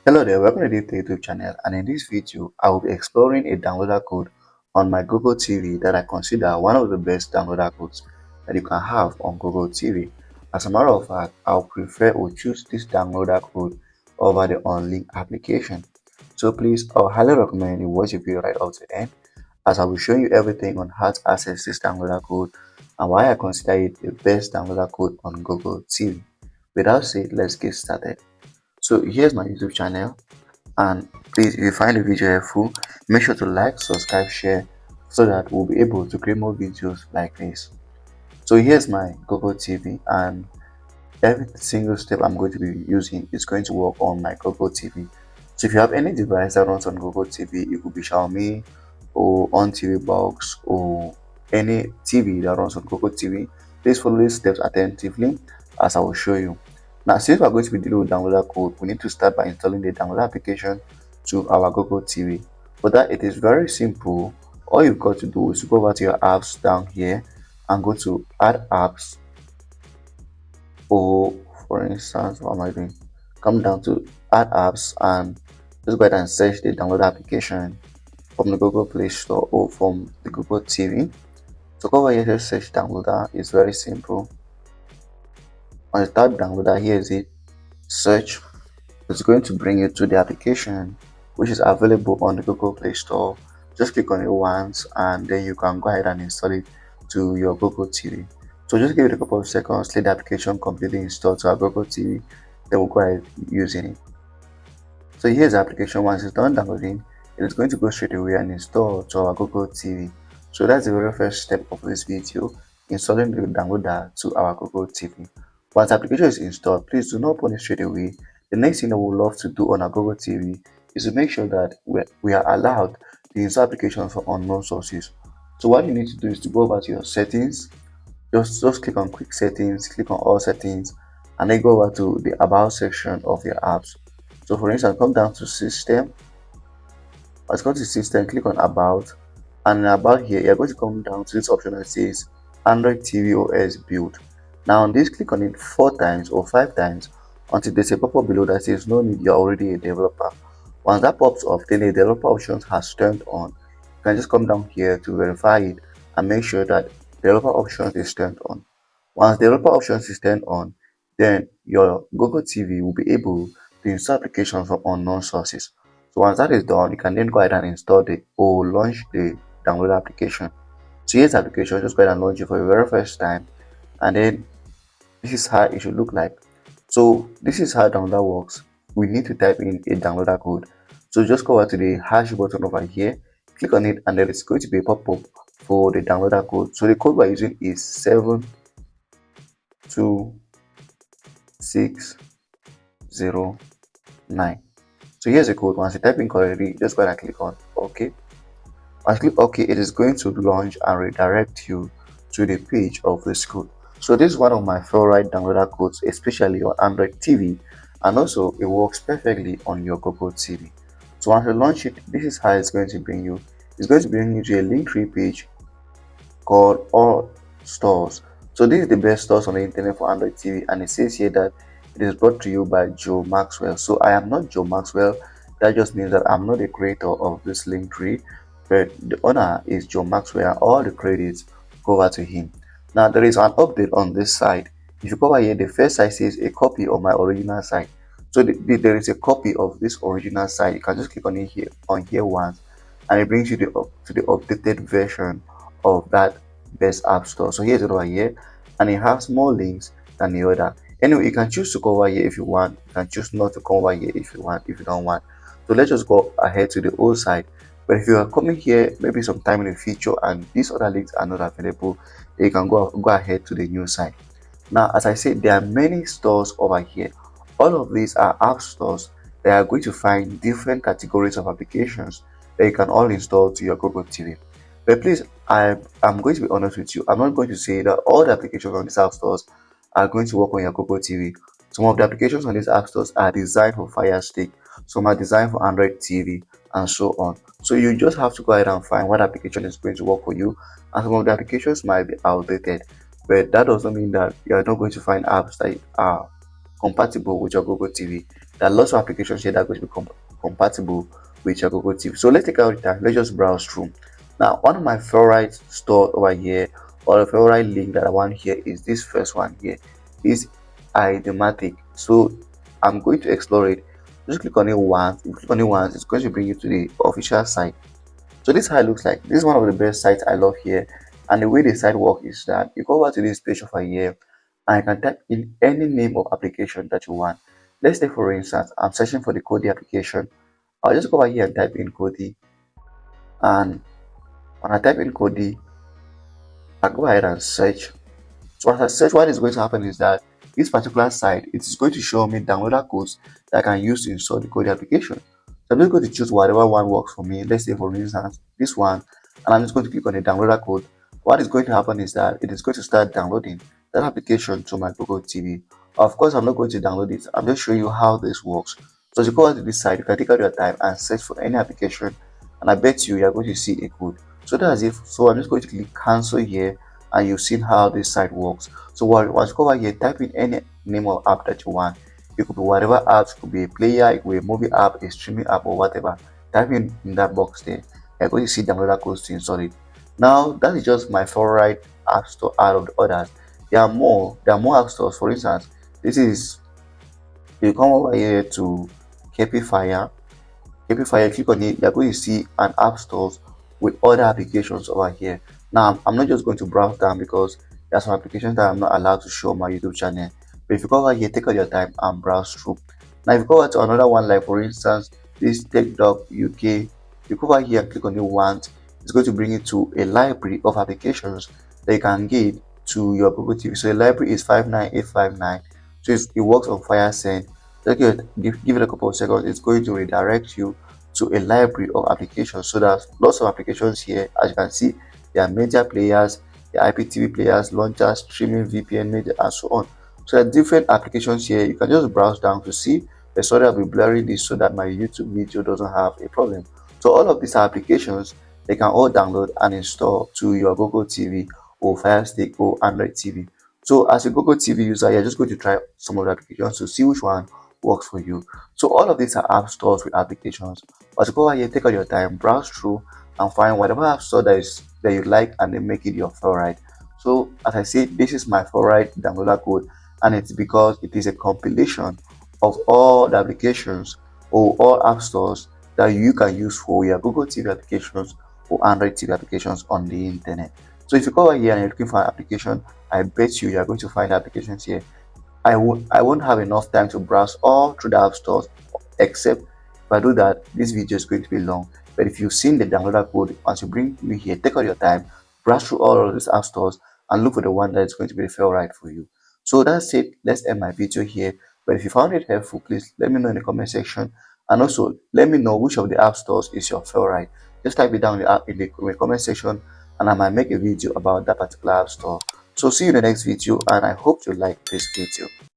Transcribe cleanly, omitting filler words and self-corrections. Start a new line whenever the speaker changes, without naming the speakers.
Hello there, welcome to the DaveTech YouTube channel, and in this video I will be exploring a downloader code on my Google TV that I consider one of the best downloader codes that you can have on Google TV. As a matter of fact, I'll prefer or choose this downloader code over the Unlinked application. So please, I highly recommend you watch the video right up to the end, as I will show you everything on how to access this downloader code and why I consider it the best downloader code on Google TV. Without said, let's get started. So here's my YouTube channel, and please, if you find the video helpful, make sure to like, subscribe, share, so that we'll be able to create more videos like this. So here's my Google TV, and every single step I'm going to be using is going to work on my Google TV. So if you have any device that runs on Google TV, it could be Xiaomi or on TV box or any TV that runs on Google TV, please follow these steps attentively as I will show you. Now, since we are going to be dealing with downloader code, we need to start by installing the downloader application to our Google TV. For that, it is very simple. All you've got to do is to go over to your apps down here and go to add apps, or for instance, what am I doing? Come down to add apps and just go ahead and search the download application from the Google Play Store or from the Google TV. So go over here to search downloader. It's very simple. On the tab downloader, here is it. Search. It's going to bring you to the application which is available on the Google Play Store. Just click on it once and then you can go ahead and install it to your Google TV. So just give it a couple of seconds, let the application completely install to our Google TV, then we'll go ahead using it. So here's the application. Once it's done downloading, it is going to go straight away and install to our Google TV. So that's the very first step of this video, installing the downloader to our Google TV. Once the application is installed, please do not open it straight away. The next thing that we would love to do on our Google TV is to make sure that we are allowed to install applications from unknown sources. So what you need to do is to go over to your settings, just click on quick settings, click on all settings, and then go over to the about section of your apps. So for instance, come down to system. Let's go to system, click on about, and about here you're going to come down to this option that says Android TV OS build. Now on this, click on it 4 times or 5 times until there's a pop-up below that says no need, you're already a developer. Once that pops up, then the developer options has turned on. You can just come down here to verify it and make sure that developer options is turned on. Once developer options is turned on, then your Google TV will be able to install applications from unknown sources. So once that is done, you can then go ahead and install the or launch the download application. So here's the application, just go ahead and launch it for the very first time, and then this is how it should look like. So this is how downloader works. We need to type in a downloader code. So just go over to the hash button over here, click on it, and there is going to be a pop-up for the downloader code. So the code we're using is 72609. So here's the code. Once you type in correctly, just go ahead and click on OK. Once you click OK, it is going to launch and redirect you to the page of this code. So this is one of my favorite downloader codes, especially on Android TV, and also it works perfectly on your Google TV. So once you launch it, this is how it's going to bring you. It's going to bring you to a Linktree page called All Stores. So this is the best stores on the internet for Android TV, and it says here that it is brought to you by Joe Maxwell. So I am not Joe Maxwell. That just means that I'm not the creator of this Linktree, but the owner is Joe Maxwell, and all the credits go over to him. Now there is an update on this side. If you go over here, the first site says a copy of my original site. So there is a copy of this original site. You can just click on it here once, and it brings you to the updated version of that best app store. So here's it over here, and it has more links than the other. Anyway, you can choose to go over here if you want. You can choose not to come over here if you want, if you don't want. So let's just go ahead to the old site. But if you are coming here maybe sometime in the future and these other links are not available, then you can go ahead to the new site. Now, as I said, there are many stores over here. All of these are app stores. They are going to find different categories of applications that you can all install to your Google TV. But please, I'm going to be honest with you. I'm not going to say that all the applications on these app stores are going to work on your Google TV. Some of the applications on these app stores are designed for Fire Stick, some are designed for Android TV, and so on. So you just have to go ahead and find what application is going to work for you, and some of the applications might be outdated, but that doesn't mean that you are not going to find apps that are compatible with your Google TV. There are lots of applications here that are going to be compatible with your Google TV. So let's take out the time. Let's just browse through. Now, one of my favorite store over here, or the favorite link that I want here, is this first one here. Is idiomatic. So I'm going to explore it. Just click on it once. If you click on it once, it's going to bring you to the official site. So this is how it looks like. This is one of the best sites I love here. And the way the site works is that you go over to this page over here and you can type in any name of application that you want. Let's say for instance, I'm searching for the Kodi application. I'll just go over here and type in Kodi. And when I type in Kodi, I'll go ahead and search. So as I search, what is going to happen is that this particular site, it is going to show me downloader codes that I can use to install the Kodi application. So I'm just going to choose whatever one works for me. Let's say for instance this one, and I'm just going to click on the downloader code. What is going to happen is that it is going to start downloading that application to my Google TV. Of course, I'm not going to download it. I'm just showing you how this works. So as you go out to this site, you can take out your time and search for any application, and I bet you are going to see a code. So that's it. So I'm just going to click cancel here, and you've seen how this site works. So once you go over here, type in any name of app that you want. It could be whatever apps, it could be a player, it could be a movie app, a streaming app, or whatever. Type in that box there. You're going to see downloader codes to install it. Now that is just my favorite app store out of the others. There are more. There are more app stores. For instance, this is, you come over here to KP Fire. Click on it, you're going to see an app stores with other applications over here. Now, I'm not just going to browse down because there are some applications that I'm not allowed to show on my YouTube channel. But if you go over here, take out your time and browse through. Now, if you go over to another one, like for instance, this TechDoc UK, you go over here and click on it once, it's going to bring you to a library of applications that you can get to your Google TV. So the library is 59859. So it works on FireSend. Just give it a couple of seconds, it's going to redirect you to a library of applications. So there's lots of applications here. As you can see, there are media players, the IPTV players, launchers, streaming, VPN, media, and so on. So there are different applications here. You can just browse down to see. Sorry, I'll be blurring this so that my YouTube video doesn't have a problem. So all of these applications, they can all download and install to your Google TV or Fire Stick or Android TV. So as a Google TV user, you're just going to try some of the applications to see which one works for you. So all of these are app stores with applications. But to go over here, take out your time, browse through and find whatever app store that you like, and then make it your favorite. So as I said, this is my favorite downloader code, and it's because it is a compilation of all the applications or all app stores that you can use for your Google TV applications or Android TV applications on the internet. So if you go over here and you're looking for an application, I bet you are going to find applications here. I won't have enough time to browse all through the app stores, except if I do that, this video is going to be long. But if you've seen the downloader code, once you bring me here, take out your time, browse through all of these app stores and look for the one that is going to be the favorite for you. So that's it. Let's end my video here. But if you found it helpful, please let me know in the comment section, and also let me know which of the app stores is your favorite. Just type it down in the comment section, and I might make a video about that particular app store. So see you in the next video, and I hope you like this video.